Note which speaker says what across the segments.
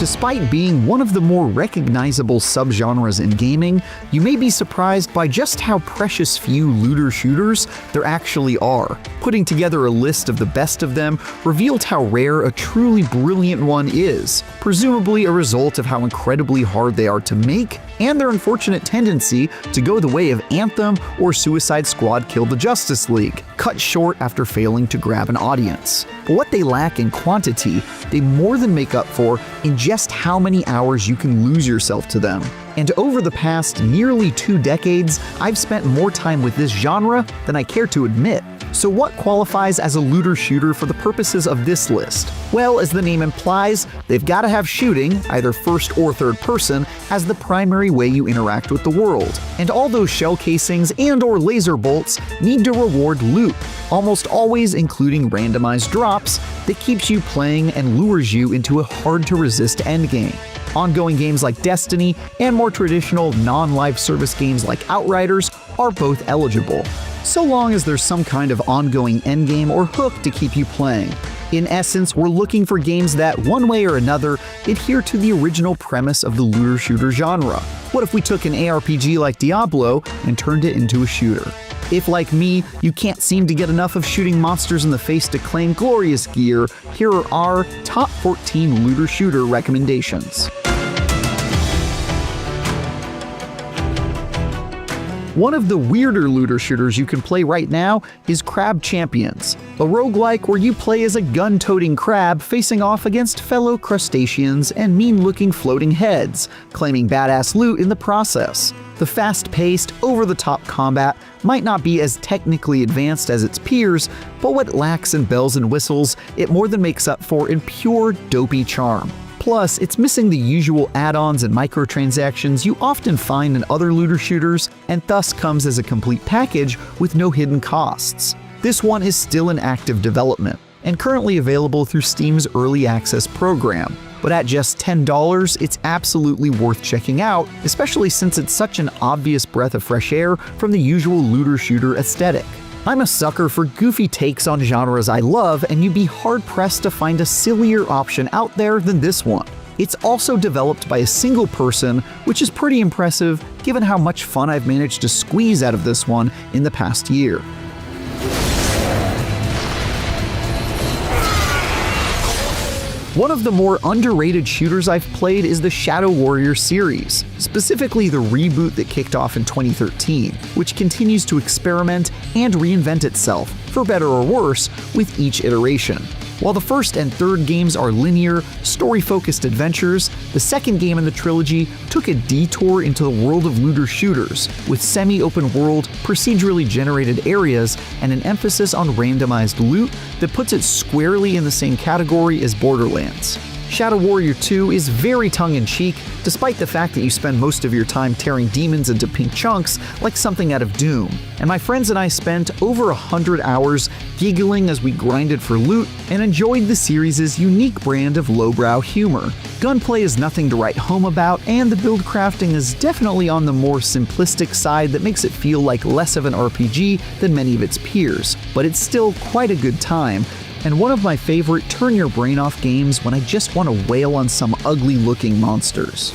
Speaker 1: Despite being one of the more recognizable subgenres in gaming, you may be surprised by just how precious few looter shooters there actually are. Putting together a list of the best of them revealed how rare a truly brilliant one is, presumably a result of how incredibly hard they are to make and their unfortunate tendency to go the way of Anthem or Suicide Squad Kill the Justice League, cut short after failing to grab an audience. But what they lack in quantity, they more than make up for in just how many hours you can lose yourself to them. And over the past nearly 2 decades, I've spent more time with this genre than I care to admit. So what qualifies as a looter shooter for the purposes of this list? Well, as the name implies, they've got to have shooting, either first or third person, as the primary way you interact with the world. And all those shell casings and/or laser bolts need to reward loot, almost always including randomized drops that keeps you playing and lures you into a hard-to-resist endgame. Ongoing games like Destiny and more traditional non-live service games like Outriders are both eligible, so long as there's some kind of ongoing endgame or hook to keep you playing. In essence, we're looking for games that, one way or another, adhere to the original premise of the looter shooter genre. What if we took an ARPG like Diablo and turned it into a shooter? If, like me, you can't seem to get enough of shooting monsters in the face to claim glorious gear, here are our top 14 looter shooter recommendations. One of the weirder looter shooters you can play right now is Crab Champions, a roguelike where you play as a gun-toting crab facing off against fellow crustaceans and mean-looking floating heads, claiming badass loot in the process. The fast-paced, over-the-top combat might not be as technically advanced as its peers, but what lacks in bells and whistles, it more than makes up for in pure dopey charm. Plus, it's missing the usual add-ons and microtransactions you often find in other looter shooters, and thus comes as a complete package with no hidden costs. This one is still in active development, and currently available through Steam's Early Access program. But at just $10, it's absolutely worth checking out, especially since it's such an obvious breath of fresh air from the usual looter shooter aesthetic. I'm a sucker for goofy takes on genres I love, and you'd be hard-pressed to find a sillier option out there than this one. It's also developed by a single person, which is pretty impressive given how much fun I've managed to squeeze out of this one in the past year. One of the more underrated shooters I've played is the Shadow Warrior series, specifically the reboot that kicked off in 2013, which continues to experiment and reinvent itself, for better or worse, with each iteration. While the first and third games are linear, story-focused adventures, the second game in the trilogy took a detour into the world of looter shooters, with semi-open world, procedurally generated areas, and an emphasis on randomized loot that puts it squarely in the same category as Borderlands. Shadow Warrior 2 is very tongue-in-cheek, despite the fact that you spend most of your time tearing demons into pink chunks like something out of Doom. And my friends and I spent over 100 hours giggling as we grinded for loot and enjoyed the series' unique brand of lowbrow humor. Gunplay is nothing to write home about, and the build crafting is definitely on the more simplistic side that makes it feel like less of an RPG than many of its peers, but it's still quite a good time, and one of my favorite turn-your-brain-off games when I just want to wail on some ugly-looking monsters.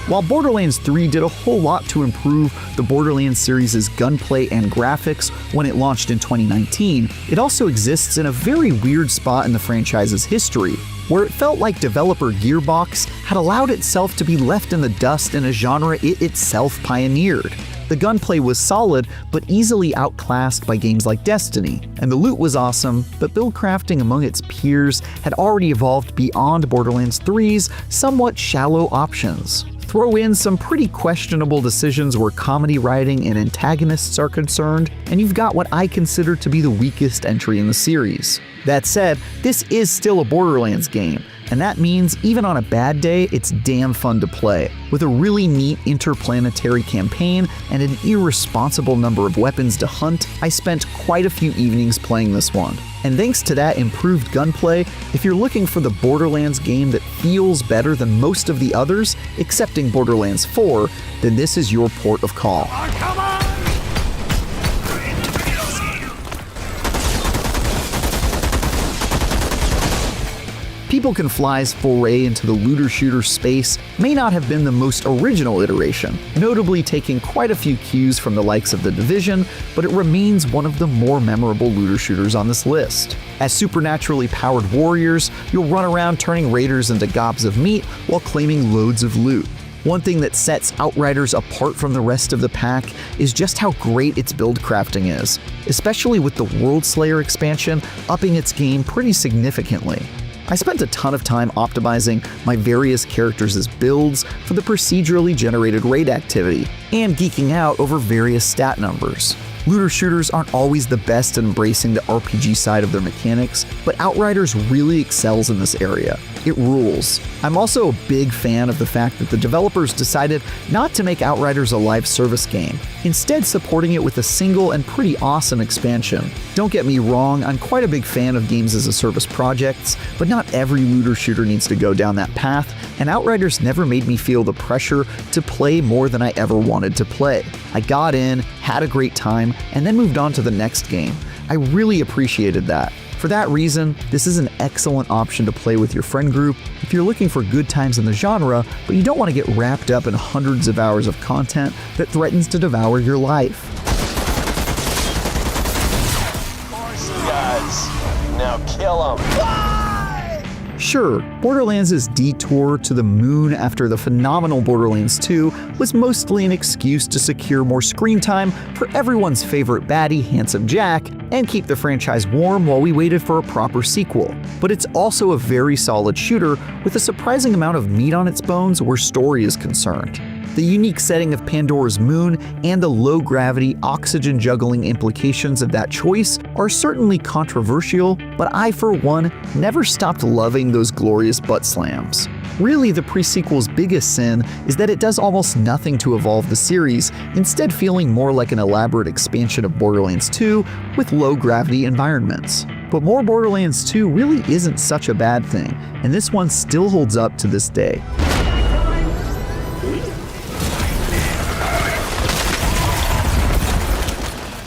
Speaker 1: While Borderlands 3 did a whole lot to improve the Borderlands series' gunplay and graphics when it launched in 2019, it also exists in a very weird spot in the franchise's history, where it felt like developer Gearbox had allowed itself to be left in the dust in a genre it itself pioneered. The gunplay was solid, but easily outclassed by games like Destiny, and the loot was awesome, but build crafting among its peers had already evolved beyond Borderlands 3's somewhat shallow options. Throw in some pretty questionable decisions where comedy writing and antagonists are concerned, and you've got what I consider to be the weakest entry in the series. That said, this is still a Borderlands game, and that means even on a bad day, it's damn fun to play. With a really neat interplanetary campaign and an irresponsible number of weapons to hunt, I spent quite a few evenings playing this one. And thanks to that improved gunplay, if you're looking for the Borderlands game that feels better than most of the others, excepting Borderlands 4, then this is your port of call.
Speaker 2: Come on!
Speaker 1: People Can Fly's foray into the looter-shooter space may not have been the most original iteration, notably taking quite a few cues from the likes of The Division, but it remains one of the more memorable looter-shooters on this list. As supernaturally powered warriors, you'll run around turning raiders into gobs of meat while claiming loads of loot. One thing that sets Outriders apart from the rest of the pack is just how great its build crafting is, especially with the World Slayer expansion upping its game pretty significantly. I spent a ton of time optimizing my various characters' builds for the procedurally generated raid activity, and geeking out over various stat numbers. Looter shooters aren't always the best at embracing the RPG side of their mechanics, but Outriders really excels in this area. It rules. I'm also a big fan of the fact that the developers decided not to make Outriders a live service game, instead supporting it with a single and pretty awesome expansion. Don't get me wrong, I'm quite a big fan of games as a service projects, but not every looter shooter needs to go down that path, and Outriders never made me feel the pressure to play more than I ever wanted to play. I got in, had a great time, and then moved on to the next game. I really appreciated that. For that reason, this is an excellent option to play with your friend group if you're looking for good times in the genre, but you don't want to get wrapped up in hundreds of hours of content that threatens to devour your life.
Speaker 2: Of course he does. Now kill him.
Speaker 1: Sure, Borderlands' detour to the moon after the phenomenal Borderlands 2 was mostly an excuse to secure more screen time for everyone's favorite baddie, Handsome Jack, and keep the franchise warm while we waited for a proper sequel. But it's also a very solid shooter with a surprising amount of meat on its bones where story is concerned. The unique setting of Pandora's moon and the low-gravity, oxygen-juggling implications of that choice are certainly controversial, but I, for one, never stopped loving those glorious butt slams. Really, the pre-sequel's biggest sin is that it does almost nothing to evolve the series, instead feeling more like an elaborate expansion of Borderlands 2 with low-gravity environments. But more Borderlands 2 really isn't such a bad thing, and this one still holds up to this day.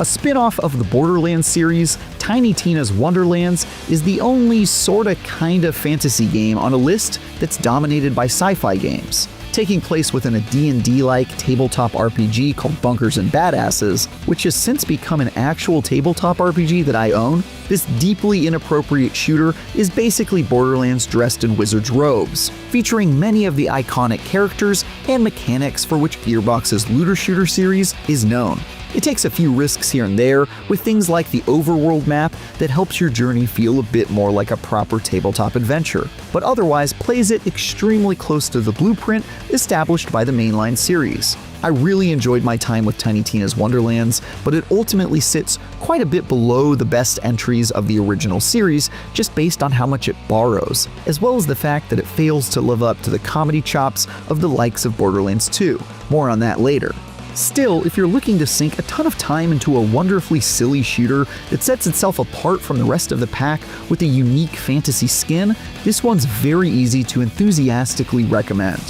Speaker 1: A spin-off of the Borderlands series, Tiny Tina's Wonderlands is the only sorta kinda fantasy game on a list that's dominated by sci-fi games. Taking place within a D&D-like tabletop RPG called Bunkers and Badasses, which has since become an actual tabletop RPG that I own, this deeply inappropriate shooter is basically Borderlands dressed in wizard's robes, featuring many of the iconic characters and mechanics for which Gearbox's looter shooter series is known. It takes a few risks here and there, with things like the overworld map that helps your journey feel a bit more like a proper tabletop adventure, but otherwise plays it extremely close to the blueprint established by the mainline series. I really enjoyed my time with Tiny Tina's Wonderlands, but it ultimately sits quite a bit below the best entries of the original series just based on how much it borrows, as well as the fact that it fails to live up to the comedy chops of the likes of Borderlands 2. More on that later. Still, if you're looking to sink a ton of time into a wonderfully silly shooter that sets itself apart from the rest of the pack with a unique fantasy skin, this one's very easy to enthusiastically recommend.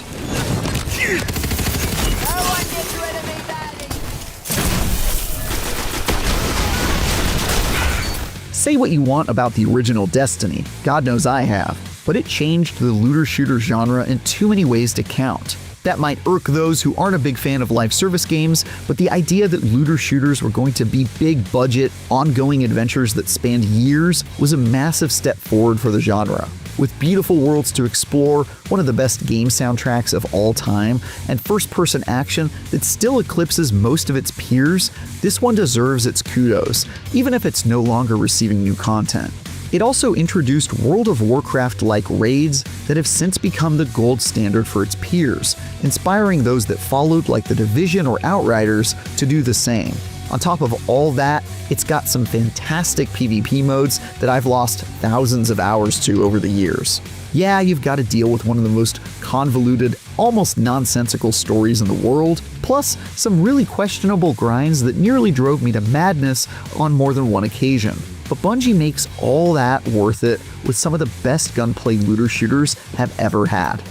Speaker 1: Say what you want about the original Destiny, God knows I have, but it changed the looter shooter genre in too many ways to count. That might irk those who aren't a big fan of live service games, but the idea that looter shooters were going to be big budget, ongoing adventures that spanned years was a massive step forward for the genre. With beautiful worlds to explore, one of the best game soundtracks of all time, and first-person action that still eclipses most of its peers, this one deserves its kudos, even if it's no longer receiving new content. It also introduced World of Warcraft-like raids that have since become the gold standard for its peers, inspiring those that followed like The Division or Outriders to do the same. On top of all that, it's got some fantastic PvP modes that I've lost thousands of hours to over the years. Yeah, you've got to deal with one of the most convoluted, almost nonsensical stories in the world, plus some really questionable grinds that nearly drove me to madness on more than one occasion. But Bungie makes all that worth it with some of the best gunplay looter shooters have ever had.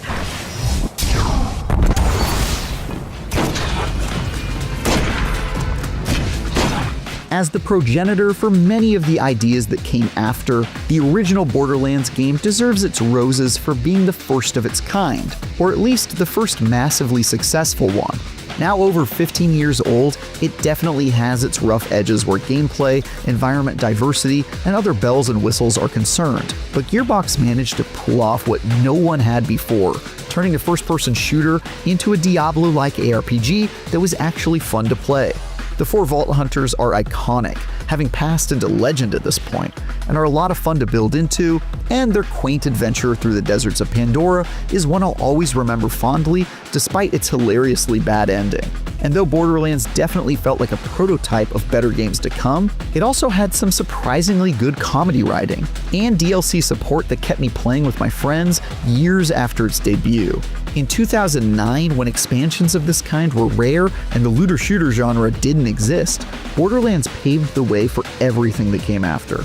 Speaker 1: As the progenitor for many of the ideas that came after, the original Borderlands game deserves its roses for being the first of its kind, or at least the first massively successful one. Now over 15 years old, it definitely has its rough edges where gameplay, environment diversity, and other bells and whistles are concerned, but Gearbox managed to pull off what no one had before, turning a first-person shooter into a Diablo-like ARPG that was actually fun to play. The 4 Vault Hunters are iconic, having passed into legend at this point, and are a lot of fun to build into, and their quaint adventure through the deserts of Pandora is one I'll always remember fondly, despite its hilariously bad ending. And though Borderlands definitely felt like a prototype of better games to come, it also had some surprisingly good comedy writing, and DLC support that kept me playing with my friends years after its debut. In 2009, when expansions of this kind were rare and the looter-shooter genre didn't exist, Borderlands paved the way for everything that came after.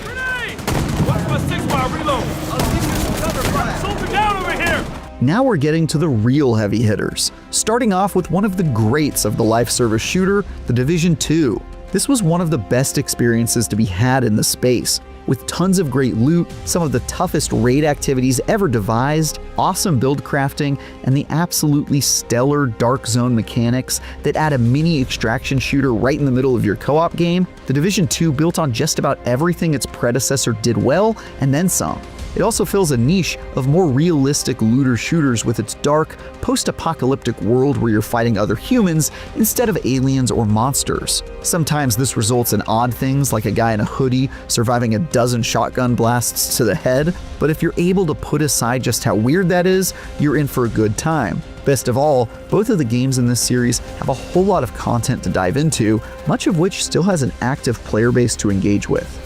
Speaker 3: Grenade! Watch my 6-mile reload! I'll give you some cover fire! Soldier down over here!
Speaker 1: Now we're getting to the real heavy hitters, starting off with one of the greats of the life service shooter, The Division 2. This was one of the best experiences to be had in the space, with tons of great loot, some of the toughest raid activities ever devised, awesome build crafting, and the absolutely stellar dark zone mechanics that add a mini extraction shooter right in the middle of your co-op game. The Division 2 built on just about everything its predecessor did well, and then some. It also fills a niche of more realistic looter shooters with its dark, post-apocalyptic world where you're fighting other humans instead of aliens or monsters. Sometimes this results in odd things like a guy in a hoodie surviving a dozen shotgun blasts to the head, but if you're able to put aside just how weird that is, you're in for a good time. Best of all, both of the games in this series have a whole lot of content to dive into, much of which still has an active player base to engage with.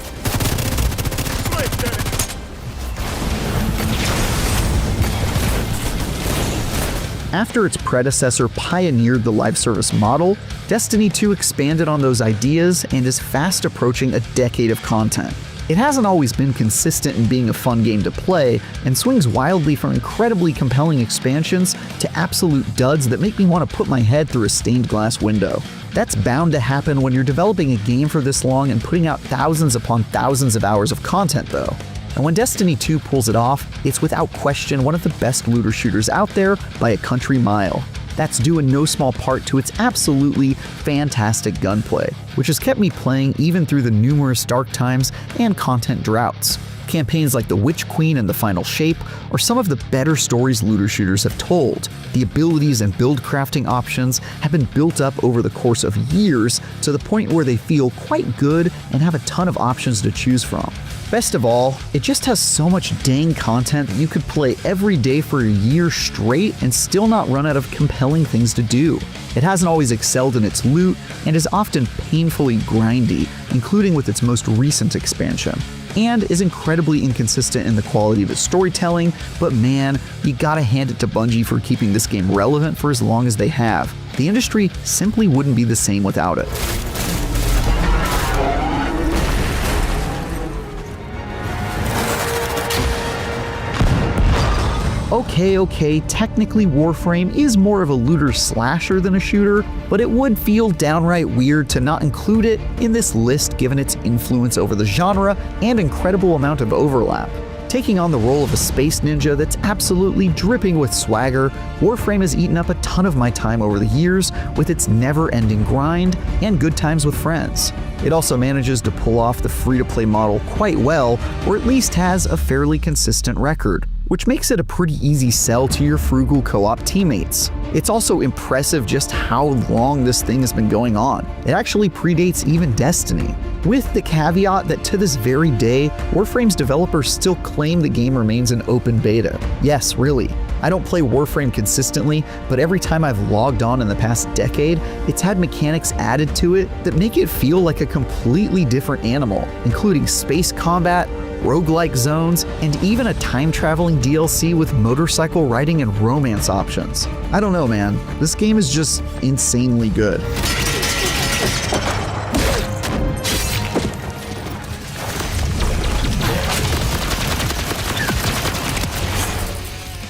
Speaker 1: After its predecessor pioneered the live service model, Destiny 2 expanded on those ideas and is fast approaching a decade of content. It hasn't always been consistent in being a fun game to play, and swings wildly from incredibly compelling expansions to absolute duds that make me want to put my head through a stained glass window. That's bound to happen when you're developing a game for this long and putting out thousands upon thousands of hours of content though. And when Destiny 2 pulls it off, it's without question one of the best looter shooters out there by a country mile. That's due in no small part to its absolutely fantastic gunplay, which has kept me playing even through the numerous dark times and content droughts. Campaigns like The Witch Queen and The Final Shape are some of the better stories looter shooters have told. The abilities and build crafting options have been built up over the course of years to the point where they feel quite good and have a ton of options to choose from. Best of all, it just has so much dang content that you could play every day for a year straight and still not run out of compelling things to do. It hasn't always excelled in its loot and is often painfully grindy, including with its most recent expansion, and is incredibly inconsistent in the quality of its storytelling, but man, you gotta hand it to Bungie for keeping this game relevant for as long as they have. The industry simply wouldn't be the same without it. Okay, technically Warframe is more of a looter slasher than a shooter, but it would feel downright weird to not include it in this list given its influence over the genre and incredible amount of overlap. Taking on the role of a space ninja that's absolutely dripping with swagger, Warframe has eaten up a ton of my time over the years with its never-ending grind and good times with friends. It also manages to pull off the free-to-play model quite well, or at least has a fairly consistent record, which makes it a pretty easy sell to your frugal co-op teammates. It's also impressive just how long this thing has been going on. It actually predates even Destiny, with the caveat that to this very day, Warframe's developers still claim the game remains in open beta. Yes, really. I don't play Warframe consistently, but every time I've logged on in the past decade, it's had mechanics added to it that make it feel like a completely different animal, including space combat, roguelike zones, and even a time-traveling DLC with motorcycle riding and romance options. I don't know, man. This game is just insanely good.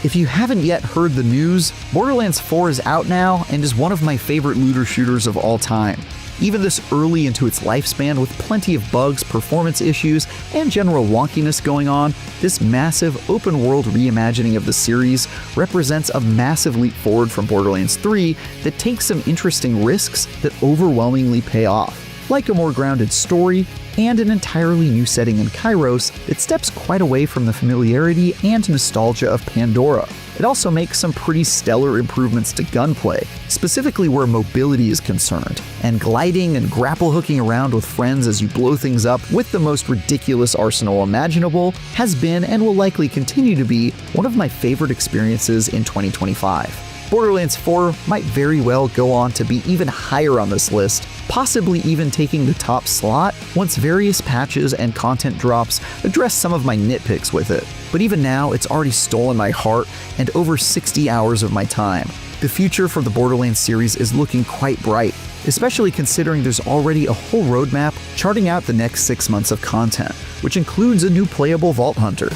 Speaker 1: If you haven't yet heard the news, Borderlands 4 is out now and is one of my favorite looter shooters of all time. Even this early into its lifespan with plenty of bugs, performance issues, and general wonkiness going on, this massive open-world reimagining of the series represents a massive leap forward from Borderlands 3 that takes some interesting risks that overwhelmingly pay off, like a more grounded story and an entirely new setting in Kairos that steps quite away from the familiarity and nostalgia of Pandora. It also makes some pretty stellar improvements to gunplay, specifically where mobility is concerned, and gliding and grapple hooking around with friends as you blow things up with the most ridiculous arsenal imaginable has been and will likely continue to be one of my favorite experiences in 2025. Borderlands 4 might very well go on to be even higher on this list, possibly even taking the top slot once various patches and content drops address some of my nitpicks with it. But even now, it's already stolen my heart and over 60 hours of my time. The future for the Borderlands series is looking quite bright, especially considering there's already a whole roadmap charting out the next 6 months of content, which includes a new playable Vault Hunter.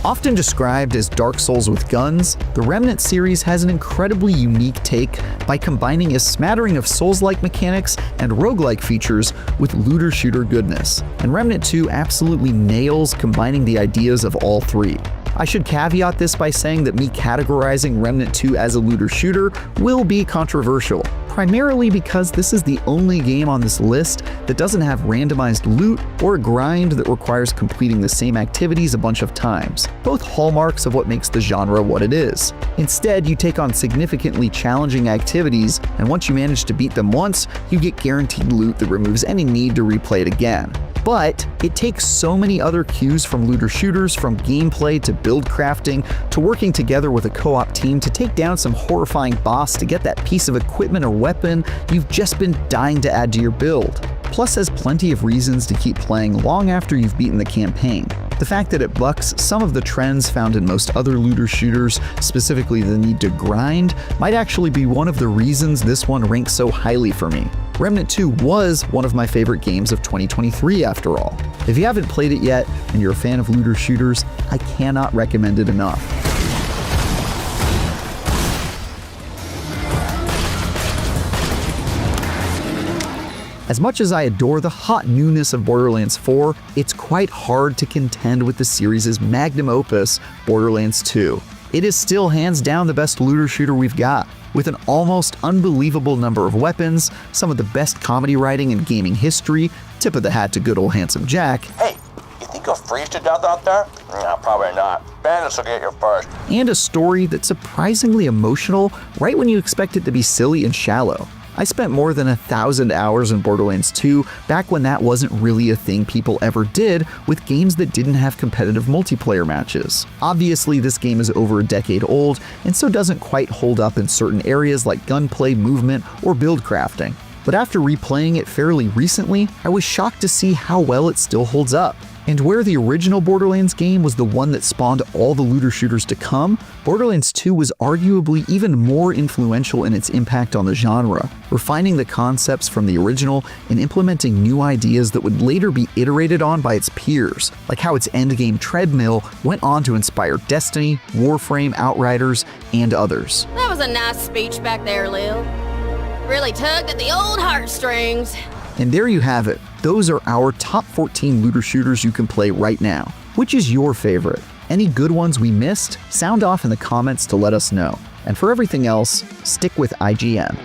Speaker 1: Often described as Dark Souls with guns, the Remnant series has an incredibly unique take by combining a smattering of Souls-like mechanics and roguelike features with looter-shooter goodness. And Remnant 2 absolutely nails combining the ideas of all three. I should caveat this by saying that me categorizing Remnant 2 as a looter shooter will be controversial, primarily because this is the only game on this list that doesn't have randomized loot or a grind that requires completing the same activities a bunch of times, both hallmarks of what makes the genre what it is. Instead, you take on significantly challenging activities, and once you manage to beat them once, you get guaranteed loot that removes any need to replay it again. But it takes so many other cues from looter shooters, from gameplay to build crafting, to working together with a co-op team to take down some horrifying boss to get that piece of equipment or weapon you've just been dying to add to your build. Plus has plenty of reasons to keep playing long after you've beaten the campaign. The fact that it bucks some of the trends found in most other looter shooters, specifically the need to grind, might actually be one of the reasons this one ranks so highly for me. Remnant 2 was one of my favorite games of 2023 after all. If you haven't played it yet and you're a fan of looter shooters, I cannot recommend it enough. As much as I adore the hot newness of Borderlands 4, it's quite hard to contend with the series' magnum opus, Borderlands 2. It is still hands down the best looter shooter we've got, with an almost unbelievable number of weapons, some of the best comedy writing in gaming history, tip of the hat to good old handsome Jack.
Speaker 2: Hey, you think you'll freeze to death out there? No, probably not. Bandits will get you first.
Speaker 1: And a story that's surprisingly emotional right when you expect it to be silly and shallow. I spent more than 1,000 hours in Borderlands 2 back when that wasn't really a thing people ever did with games that didn't have competitive multiplayer matches. Obviously, this game is over a decade old and so doesn't quite hold up in certain areas like gunplay, movement, or build crafting. But after replaying it fairly recently, I was shocked to see how well it still holds up. And where the original Borderlands game was the one that spawned all the looter shooters to come, Borderlands 2 was arguably even more influential in its impact on the genre, refining the concepts from the original and implementing new ideas that would later be iterated on by its peers, like how its endgame treadmill went on to inspire Destiny, Warframe, Outriders, and others.
Speaker 4: That was a nice speech back there, Lil. Really tugged at the old heartstrings.
Speaker 1: And there you have it. Those are our top 14 looter shooters you can play right now. Which is your favorite? Any good ones we missed? Sound off in the comments to let us know. And for everything else, stick with IGN.